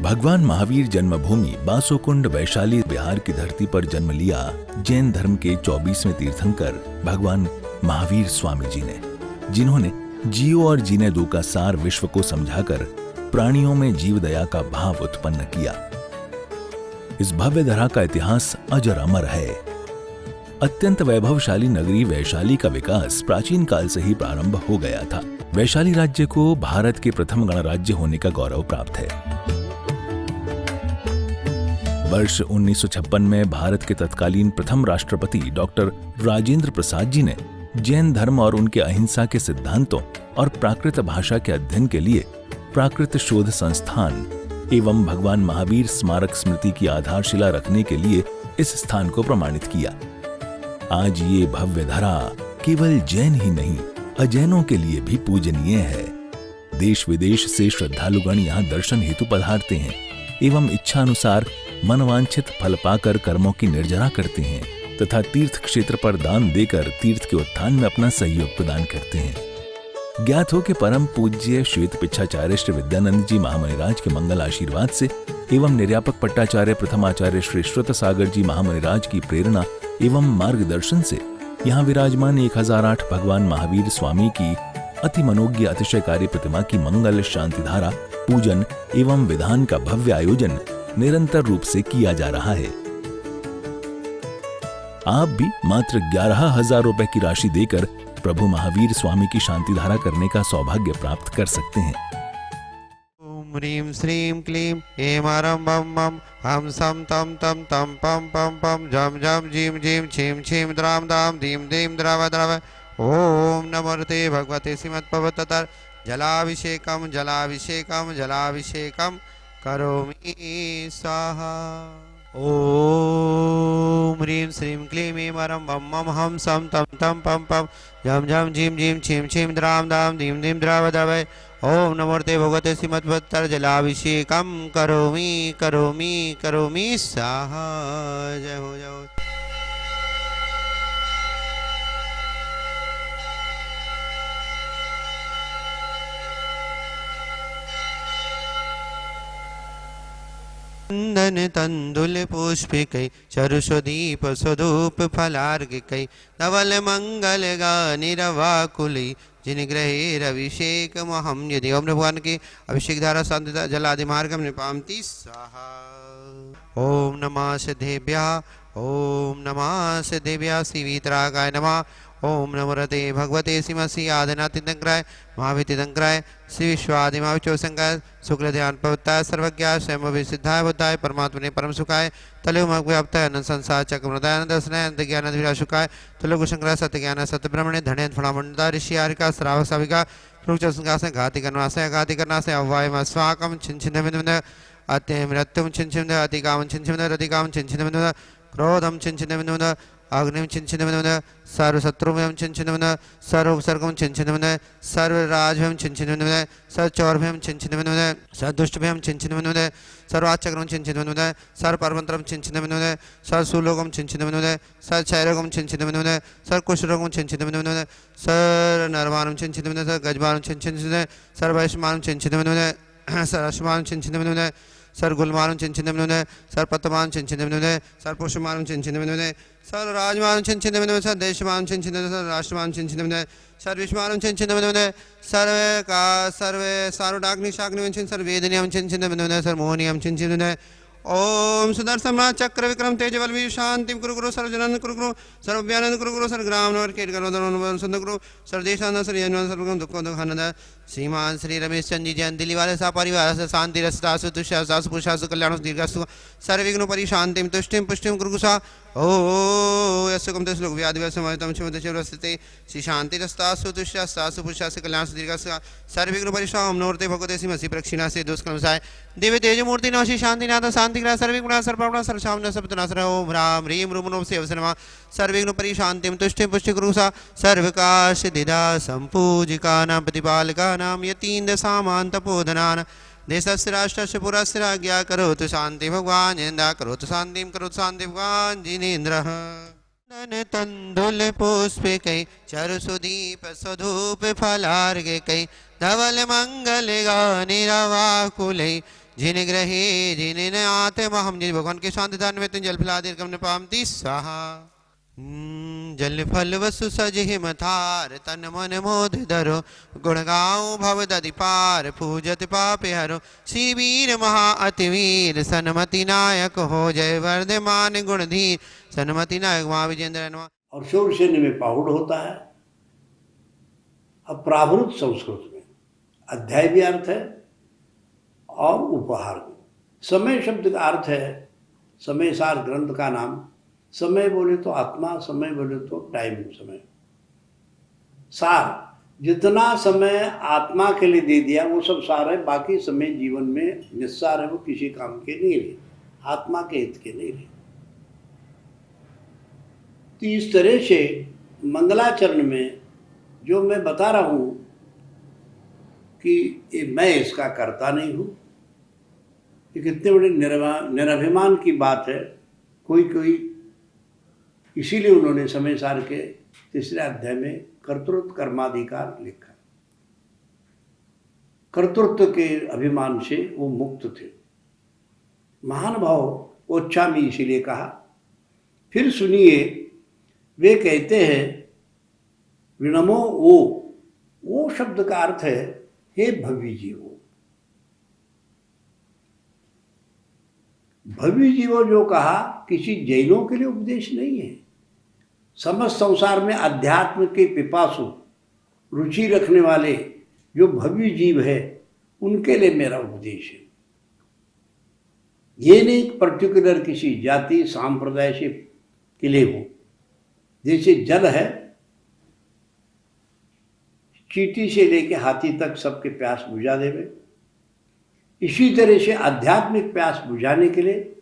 भगवान महावीर जन्मभूमि बासोकुंड वैशाली बिहार की धरती पर जन्म लिया जैन धर्म के 24वें तीर्थंकर भगवान महावीर स्वामी जी ने, जिन्होंने जियो और जीने दो का सार विश्व को समझाकर प्राणियों में जीव दया का भाव उत्पन्न किया। इस भव्य धरा का इतिहास अजर अमर है। अत्यंत वैभवशाली नगरी वैशाली का विकास प्राचीन काल से ही प्रारंभ हो गया था। वैशाली राज्य को भारत के प्रथम गणराज्य होने का गौरव प्राप्त है। वर्ष 1956 में भारत के तत्कालीन प्रथम राष्ट्रपति डॉक्टर राजेंद्र प्रसाद जी ने जैन धर्म और उनके अहिंसा के सिद्धांतों और प्राकृत भाषा के अध्ययन के लिए प्राकृत शोध संस्थान एवं भगवान महावीर स्मारक स्मृति की आधारशिला रखने के लिए इस स्थान को प्रमाणित किया। आज ये भव्य धरा केवल जैन ही नहीं, अजैनों के लिए भी पूजनीय है। देश विदेश से श्रद्धालुगण यहाँ दर्शन हेतु पधारते हैं एवं इच्छा अनुसार मनवांछित फल पाकर कर्मों की निर्जरा करते हैं तथा तीर्थ क्षेत्र पर दान देकर तीर्थ के उत्थान में अपना सहयोग प्रदान करते हैं। ज्ञात हो कि परम पूज्य श्वेत पिच्छाचार्य श्री विद्यानंद जी महामुनिराज के मंगल आशीर्वाद से एवं निर्यापक पट्टाचार्य प्रथमाचार्य श्री श्रुत सागर जी महामुनिराज की प्रेरणा एवं मार्गदर्शन से यहाँ विराजमान 1008 भगवान महावीर स्वामी की अति मनोज्ञ अतिशयकारी प्रतिमा की मंगल शांति धारा पूजन एवं विधान का भव्य आयोजन निरंतर रूप से किया जा रहा है। आप भी मात्र 11,000 रुपए की राशि देकर प्रभु महावीर स्वामी की शांति धारा करने का सौभाग्य प्राप्त कर सकते हैं। ओम ह्रीं श्रीं क्लीं ऐं बम बम हम सम तम तम तम पम पम पम जम जम जीम जीम छीम छीम द्राम दाम धीम धीम द्राव द्राव। ओम नमोते भगवते श्रीमत्पवत्तर जलाभिषेकम जलाभिषेकम जलाभिषेकम करोमि स्वाहा। ओम ह्रीं श्रीं क्लीं ऐं बम बम हम सम तम तम पम पम जम जम जीम जीम छीम छीम द्राम दाम धीम धीम द्राव द्राव। ओम नमोते भगवते श्रीमत्पवत्तर जलाभिषेकम करोमि करोमि करोमि स्वाहा। जय हो जय हो। चंदन तंदुल पुष्पिकै चरुषदीप स्वधूप फलार्घिकै धवल मंगल गानिरवाकुलै जिन ग्रहेर अभिषेक महम यदि। ओम भगवान की अभिषेक धारा शांति जलादि मार्गम निपामति स्वाहा। ओम नमः सिद्धेभ्यः ओम नमः सिद्धेभ्यः श्री वीतरागाय नमः। ओम नमोते भगवते श्रीमसी आदिनाथितंक्राय महावितितंक्राय श्री विश्वादिमाविचोसंकाय शुक्ल ध्यान पवित्राय सर्वज्ञाय स्वयं सिद्धाय बुद्धाय परमात्मने परम सुखाय तलुव्याप्ताय अनंत संसार चक्रमृताय अनंत दर्शनाय अनंत ज्ञान विराशुकाय तलुगुशंकराय सत्य ज्ञान सत्य ब्रह्मणे धने फलामंडा ऋषि आरिका श्रावक साविका प्रोक्चसंगासे घाति करनासे अव्वायम स्वाकम छिनछिन बिंद अत्य मृत्युम छिनछिन अतिकाम छिनछिन रतिकाम छिनछिन बिंद क्रोधम छिनछिन बिंद अग्निम छिनछिन बिंद सर्वशत्रुभ्यम छिनछिन बिंद सर्वोपसर्गम छिनछिन बिंद सर्वराजभ्यम छिनछिन बिंद सर्वचौरभ्यम छिनछिन बिंद सर्वदुष्टभ्यम छिनछिन बिंद सर्वाचक्रम छिनछिन बिंद सर्वपर्वंतरम छिनछिन बिंद सर्वसुलोकम छिनछिन बिंद सर्वक्षयरोगम छिनछिन बिंद सर्वकुष्ठरोगम छिनछिन बिंद सर्वनरवाणम छिनछिन बिंद सर्वगजवाणम छिनछिन बिंद सर्ववैश्यमानम छिनछिन बिंद सर्वश्मानम छिनछिन बिंद सर्वगुलमानम छिनछिन बिंद सर्वपतमानम छिनछिन बिंद सर्वपुष्यमानम छिनछिन बिंद सर्वराजमानम छिनछिन बिंद सर्वदेशमानम छिनछिन बिंद सर्वराष्ट्रमानम छिनछिन बिंद सर्वविश्वमानम छिनछिन बिंद सर्वे सारुडाग्निशाग्निम छिन सर्ववेदनियम छिनछिन बिंद सर्वमोहनियम छिनछिन बिंद। ओम सुदर्शन चक्र विक्रम तेजबल वीर शांति कुरु कुरु सर्वजनन कुरु कुरु सर्वव्यानंद कुरु कुरु सर्वग्राम नवर केट करो सुंदर कुरु सर्वदेशानंद सर्वजन सर्वगम दुख दुखानंद। श्रीमान श्री रमेश चंद जी जयंत दिल्ली वाले सा परिवार से शांति रसतासु तुष्यासु पुषासु कल्याणु दीर्घासु सर्वविघ्न परिशांतिम तुष्टिम पुष्टिम कुरुकुसा। ओ यस्सुकम तस्लोक व्याधिवसमयतम शिवदशवस्ते श्री शांति रसतासु तुष्यासु पुषासु कल्याणु दीर्घासु सर्वविघ्न परिशाम नोरते भगवते सिमसी प्रक्षिणा से दुष्कर्मसाय दिव्य तेज मूर्ति नमः शांतिनाथ शांतिग्रह सर्वगुण सर्वप्रभु सर्वशाम सर्वतनासर ओम राम ह्रीं रूम से अवसरमा सर्वविघ्न परिशांतिम तुष्टिम पुष्टि कुरुसा सर्वकाश दिदा संपूजिकानां प्रतिपालकानां यतीन्द्र सामान्त तपोधनान् देशस्य राष्ट्रस्य पुरस्य राज्ञा करोतु शांति भगवान इंद्र करोतु शांति भगवान जिनेन्द्रः। नन तंदुल पुष्पिकै चरुसुदीप स्वधूप फलार्घिकै धवल मंगल गानिरवाकुलै जिन ग्रहे जिन आते महम जिन भगवान के शांति दान में तुम जल फिलादि कम न पामती स्वाहा। जल फल वसु सज हिम थार तन मन मोद धरो गुण गाऊं भव दधि पार पूजत पापे हरो। श्री वीर महा अति वीर सन्मति नायक हो जय वर्धमान गुणधीर सन्मति नायक महा विजेंद्र। और शूरसेन में पाहुड़ होता है। अब प्रावृत संस्कृत में अध्याय भी अर्थ है और उपहार भी। समय शब्द का अर्थ है समय सार ग्रंथ का नाम। समय बोले तो आत्मा, समय बोले तो टाइम समय। सार जितना समय आत्मा के लिए दे दिया वो सब सार है, बाकी समय जीवन में निस्सार है, वो किसी काम के नहीं रहे, आत्मा के हित के नहीं रहे। तो इस तरह से मंगलाचरण में जो मैं बता रहा हूँ कि मैं इसका करता नहीं हूँ, ये कितने बड़े निरभिमान की बात है। कोई इसीलिए उन्होंने समय सार के तीसरे अध्याय में कर्तृत्व कर्माधिकार लिखा। कर्तृत्व के अभिमान से वो मुक्त थे। महानुभाव ओच्छामी इसीलिए कहा। फिर सुनिए, वे कहते हैं विनमो वो शब्द का अर्थ है हे भव्य जीवो। भव्य जीवो जो कहा किसी जैनों के लिए उपदेश नहीं है। समस्त संसार में अध्यात्म के पिपासु रुचि रखने वाले जो भव्य जीव है उनके लिए मेरा उपदेश है। ये नहीं पर्टिकुलर किसी जाति सांप्रदाय से के लिए हो। जैसे जल है, चींटी से लेके हाथी तक सबके प्यास बुझा देवे, इसी तरह से आध्यात्मिक प्यास बुझाने के लिए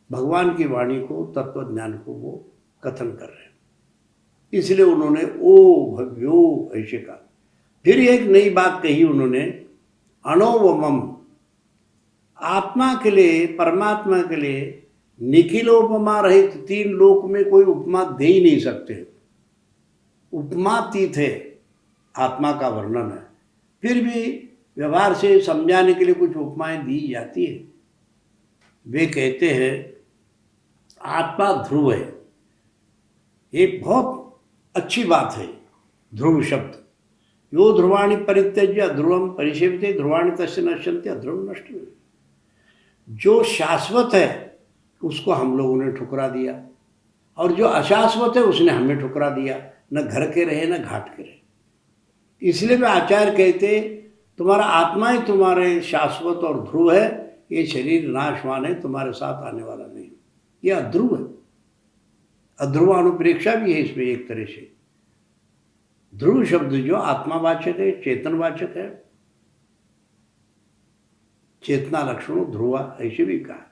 भगवान की वाणी को, तत्व ज्ञान को वो कथन कर रहे हैं। इसलिए उन्होंने ओ भव्यो ऐसे कहा। फिर एक नई बात कही उन्होंने, अणोवमम, आत्मा के लिए, परमात्मा के लिए निखिलोपमा रहित तीन लोक में कोई उपमा दे ही नहीं सकते। उपमातीत है, आत्मा का वर्णन है। फिर भी व्यवहार से समझाने के लिए कुछ उपमाएं दी जाती है। वे कहते हैं आत्मा ध्रुव है। ये बहुत अच्छी बात है ध्रुव शब्द। यो ध्रुवाणी परित्यज्य ध्रुवम परिसेवते ध्रुवाणी तस्य नश्यन्ते अध्रुवम नष्ट। जो शाश्वत है उसको हम लोगों ने ठुकरा दिया, और जो अशाश्वत है उसने हमें ठुकरा दिया। न घर के रहे न घाट के रहे। इसलिए वे आचार्य कहते तुम्हारा आत्मा ही तुम्हारे शाश्वत और ध्रुव है, ये शरीर नाशवान है, तुम्हारे साथ आने वाला नहीं। ये अध्रुव है। अध्रुवानुप्रेक्षा भी है इसमें एक तरह से। ध्रुव शब्द जो आत्मावाचक है, चेतनवाचक है। चेतना लक्षणों ध्रुवा ऐसे भी कहा।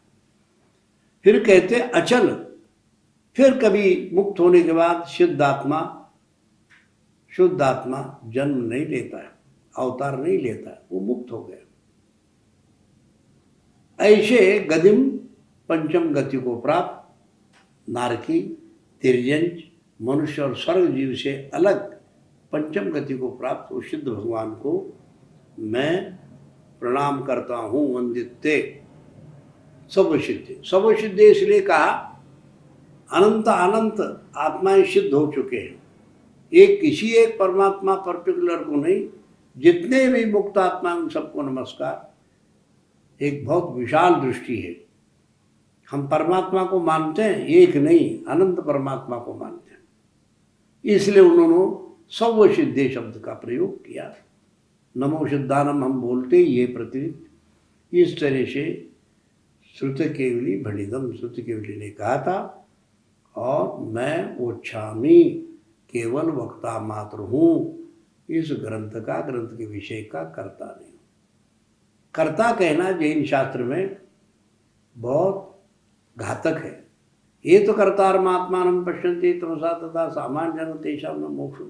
फिर कहते अचल, फिर कभी मुक्त होने के बाद शुद्ध आत्मा जन्म नहीं लेता है, अवतार नहीं लेता है, वो मुक्त हो गया। ऐसे गदिम पंचम गति को प्राप्त नारकी, तिर्यंच, मनुष्य और स्वर्ग जीव से अलग पंचम गति को प्राप्त वो सिद्ध भगवान को मैं प्रणाम करता हूँ। वंदित्ते सर्वसिद्धि इसलिए कहा अनंत आत्माएं सिद्ध हो चुके हैं। एक किसी एक परमात्मा पर्टिकुलर को नहीं, जितने भी मुक्त आत्मा उन सबको नमस्कार। एक बहुत विशाल दृष्टि है। हम परमात्मा को मानते हैं, एक नहीं अनंत परमात्मा को मानते हैं। इसलिए उन्होंने सर्वसिद्धि शब्द का प्रयोग किया। नमो सिद्धानम हम बोलते ये प्रतिनिधि। इस तरह से श्रुत केवली भणिदम, श्रुत केवली ने कहा था। और मैं ओच्छामी केवल वक्ता मात्र हूँ, इस ग्रंथ के विषय का कर्ता नहीं। कर्ता कहना जैन शास्त्र में बहुत घातक है। ये तो कर्तारमात्मानं पश्यन्ति तमसा तथा सामान्य जन तेषां न मोक्ष।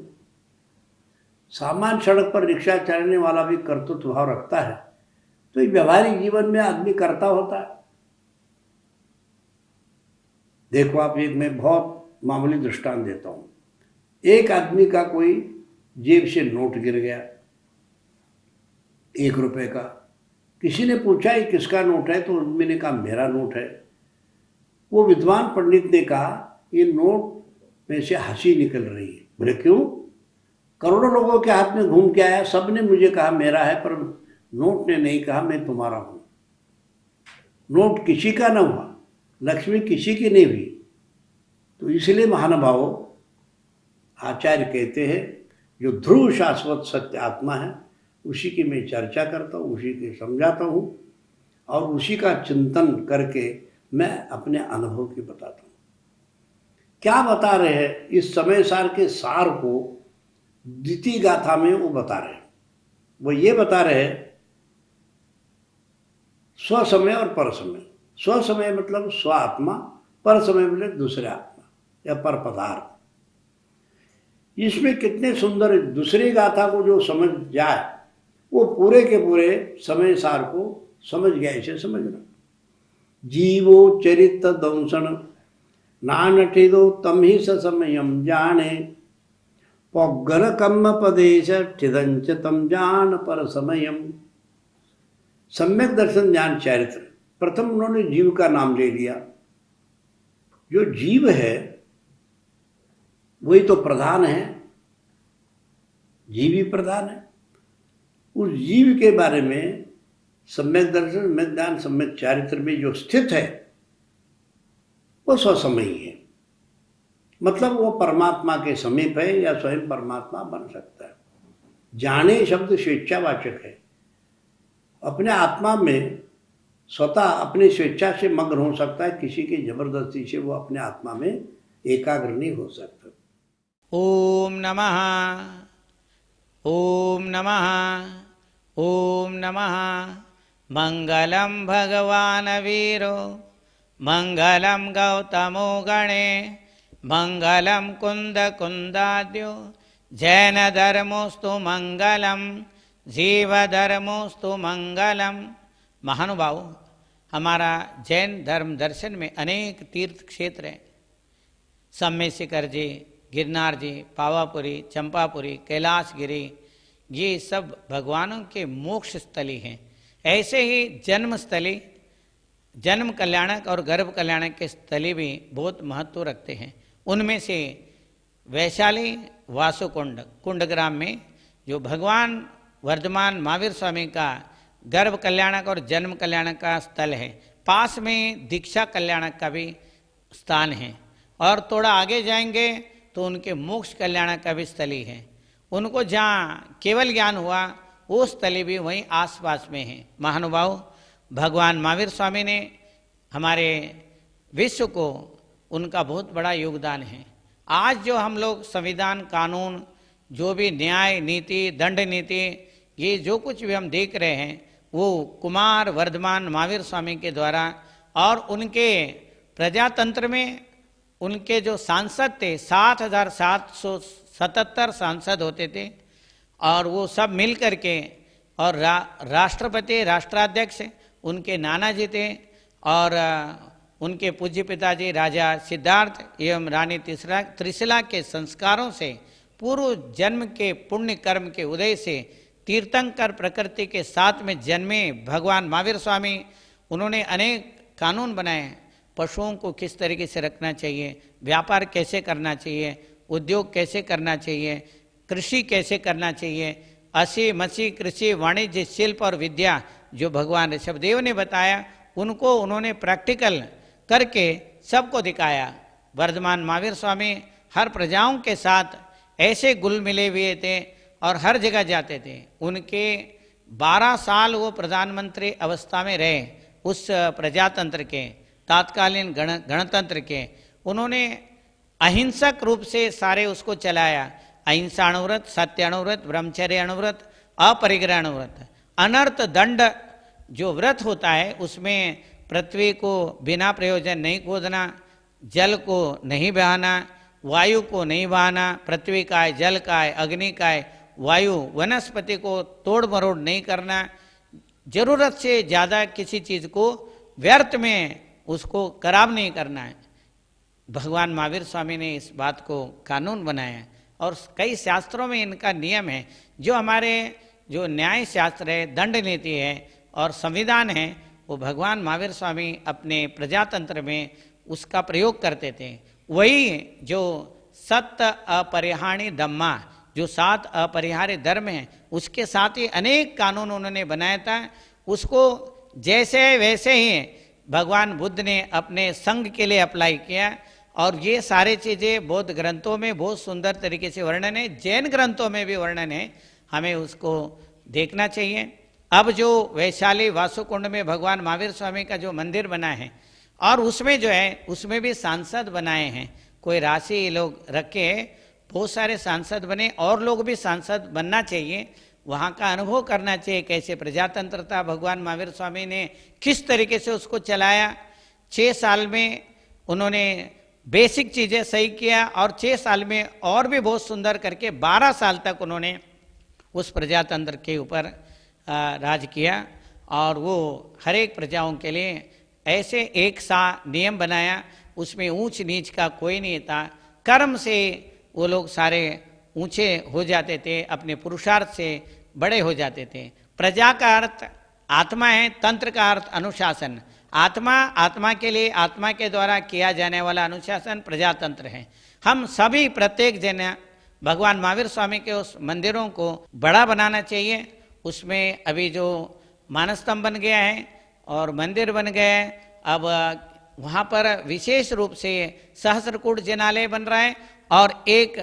सामान्य सड़क पर रिक्शा चलाने वाला भी कर्तृत्व भाव रखता है, तो व्यवहारिक जीवन में आदमी कर्ता होता है। देखो आप, एक मैं बहुत मामूली दृष्टांत देता हूँ। एक आदमी का कोई जेब से नोट गिर गया 1 रुपए का, किसी ने पूछा ये किसका नोट है, तो मैंने कहा मेरा नोट है। वो विद्वान पंडित ने कहा ये नोट में से हंसी निकल रही है। बोले क्यों? करोड़ों लोगों के हाथ में घूम के आया, सब ने मुझे कहा मेरा है, पर नोट ने नहीं कहा मैं तुम्हारा हूं। नोट किसी का ना हुआ, लक्ष्मी किसी की नहीं हुई। तो इसलिए महानुभावों आचार्य कहते हैं जो ध्रुव शाश्वत सत्य आत्मा है उसी की मैं चर्चा करता हूँ, उसी की समझाता हूँ और उसी का चिंतन करके मैं अपने अनुभव की बताता हूँ। क्या बता रहे हैं? इस समय सार के सार को द्वितीय गाथा में वो बता रहे हैं। वो ये बता रहे हैं स्व समय और पर समय। स्व समय मतलब स्व आत्मा, पर समय मतलब दूसरे आत्मा या पर पदार्थ। इसमें कितने सुंदर, दूसरी गाथा को जो समझ जाए वो पूरे के पूरे समय सार को समझ गया। इसे समझना, जीवो चरित दंसन नानठिदो तम ही समयम जाने पौगन कम पदेश ठिदंच तम जान पर समयम। सम्यक दर्शन ज्ञान चरित्र, प्रथम उन्होंने जीव का नाम ले लिया। जो जीव है वही तो प्रधान है, जीव ही प्रधान है। उस जीव के बारे में सम्यक दर्शन, सम्यक ज्ञान, सम्यक चारित्र में जो स्थित है वो स्वसमयी है। मतलब वो परमात्मा के समीप है या स्वयं परमात्मा बन सकता है। जाने शब्द स्वेच्छावाचक है। अपने आत्मा में स्वतः अपनी स्वेच्छा से मग्न हो सकता है, किसी की जबरदस्ती से वो अपने आत्मा में एकाग्र नहीं हो सकता। ओम नमः, ओम नमः, ओम नमः। मंगलम भगवान वीरो मंगलम गौतमो गणे मंगलम कुंद कुंदाद्यो जैन धर्मोस्तु मंगलम जीव धर्मोस्तु मंगलम। महानुभाव, हमारा जैन धर्म दर्शन में अनेक तीर्थ क्षेत्र हैं। सम्य शिखर जी, गिरनार जी, पावापुरी, चंपापुरी, कैलाशगिरी, ये सब भगवानों के मोक्ष स्थली हैं। ऐसे ही जन्म स्थली, जन्म कल्याणक और गर्भ कल्याणक के स्थली भी बहुत महत्व रखते हैं। उनमें से वैशाली वासुकुंड कुंडग्राम में जो भगवान वर्धमान महावीर स्वामी का गर्भ कल्याणक और जन्म कल्याणक का स्थल है, पास में दीक्षा कल्याणक का भी स्थान है और थोड़ा आगे जाएंगे तो उनके मोक्ष कल्याणक का भी स्थली है। उनको जहाँ केवल ज्ञान हुआ वो स्थली भी वहीं आसपास में है। महानुभाव, भगवान महावीर स्वामी ने हमारे विश्व को, उनका बहुत बड़ा योगदान है। आज जो हम लोग संविधान, कानून, जो भी न्याय नीति, दंड नीति, ये जो कुछ भी हम देख रहे हैं वो कुमार वर्धमान महावीर स्वामी के द्वारा, और उनके प्रजातंत्र में उनके जो सांसद थे 7,777 सांसद होते थे और वो सब मिल करके, और राष्ट्रपति, राष्ट्राध्यक्ष उनके नाना जी थे और उनके पूज्य पिताजी राजा सिद्धार्थ एवं रानी त्रिशिला के संस्कारों से, पूर्व जन्म के पुण्य कर्म के उदय से तीर्थंकर प्रकृति के साथ में जन्मे भगवान महावीर स्वामी, उन्होंने अनेक कानून बनाए। पशुओं को किस तरीके से रखना चाहिए, व्यापार कैसे करना चाहिए, उद्योग कैसे करना चाहिए, कृषि कैसे करना चाहिए, असी मसी कृषि, वाणिज्य, शिल्प और विद्या जो भगवान ऋषभदेव ने बताया, उनको उन्होंने प्रैक्टिकल करके सबको दिखाया। वर्धमान महावीर स्वामी हर प्रजाओं के साथ ऐसे घुल मिले हुए थे और हर जगह जाते थे। उनके 12 साल वो प्रधानमंत्री अवस्था में रहे उस प्रजातंत्र के, तात्कालीन गणतंत्र के। उन्होंने अहिंसक रूप से सारे उसको चलाया। अहिंसा अणुव्रत, सत्य अणुव्रत, ब्रह्मचर्य अणुव्रत, अपरिग्रह अणुव्रत। अनर्थ दंड जो व्रत होता है उसमें पृथ्वी को बिना प्रयोजन नहीं खोदना, जल को नहीं बहाना, वायु को नहीं बहाना, पृथ्वी का है, जल का है, अग्नि का है, वायु, वनस्पति को तोड़ मरोड़ नहीं करना, जरूरत से ज़्यादा किसी चीज़ को व्यर्थ में उसको खराब नहीं करना है। भगवान महावीर स्वामी ने इस बात को कानून बनाया और कई शास्त्रों में इनका नियम है। जो हमारे जो न्याय शास्त्र है, दंड नीति है, और संविधान है वो भगवान महावीर स्वामी अपने प्रजातंत्र में उसका प्रयोग करते थे। वही जो सत्य अपरिहार्य धम्मा, जो 7 अपरिहार्य धर्म हैं, उसके साथ ही अनेक कानून उन्होंने बनाया था। उसको जैसे वैसे ही भगवान बुद्ध ने अपने संघ के लिए अप्लाई किया और ये सारे चीज़ें बौद्ध ग्रंथों में बहुत सुंदर तरीके से वर्णन है, जैन ग्रंथों में भी वर्णन है, हमें उसको देखना चाहिए। अब जो वैशाली वासुकुंड में भगवान महावीर स्वामी का जो मंदिर बना है और उसमें जो है उसमें भी सांसद बनाए हैं, कोई राशि लोग रखे, बहुत सारे सांसद बने और लोग भी सांसद बनना चाहिए, वहाँ का अनुभव करना चाहिए कैसे प्रजातंत्र था, भगवान महावीर स्वामी ने किस तरीके से उसको चलाया। 6 साल में उन्होंने बेसिक चीज़ें सही किया और 6 साल में और भी बहुत सुंदर करके 12 साल तक उन्होंने उस प्रजातंत्र के ऊपर राज किया और वो हर एक प्रजाओं के लिए ऐसे एक सा नियम बनाया, उसमें ऊंच नीच का कोई नहीं था। कर्म से वो लोग सारे ऊंचे हो जाते थे, अपने पुरुषार्थ से बड़े हो जाते थे। प्रजा का अर्थ आत्मा है, तंत्र का अर्थ अनुशासन। आत्मा, आत्मा के लिए आत्मा के द्वारा किया जाने वाला अनुशासन प्रजातंत्र है। हम सभी प्रत्येक जन भगवान महावीर स्वामी के उस मंदिरों को बड़ा बनाना चाहिए। उसमें अभी जो मानस्तंभ बन गया है और मंदिर बन गया है, अब वहाँ पर विशेष रूप से सहस्त्रकूट जिनालय बन रहा है और एक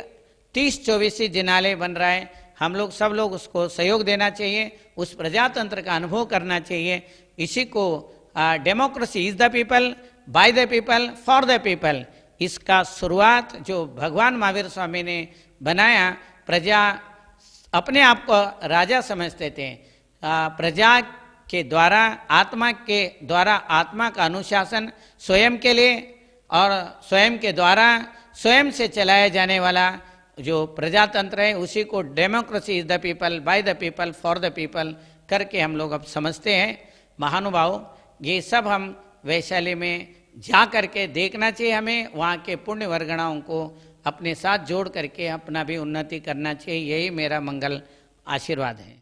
30-24 जिनालय बन रहा है। हम लोग सब लोग उसको सहयोग देना चाहिए, उस प्रजातंत्र का अनुभव करना चाहिए। इसी को democracy is the people, by the people, for the people, इसका शुरुआत जो भगवान महावीर स्वामी ने बनाया। प्रजा अपने आप को राजा समझते थे, प्रजा के द्वारा, आत्मा के द्वारा आत्मा का अनुशासन स्वयं के लिए और स्वयं के द्वारा स्वयं से चलाया जाने वाला जो प्रजातंत्र है उसी को democracy is the people, by the people, for the people करके हम लोग अब समझते हैं। महानुभाव, ये सब हम वैशाली में जा करके देखना चाहिए, हमें वहाँ के पुण्य वर्गणाओं को अपने साथ जोड़ करके अपना भी उन्नति करना चाहिए। यही मेरा मंगल आशीर्वाद है।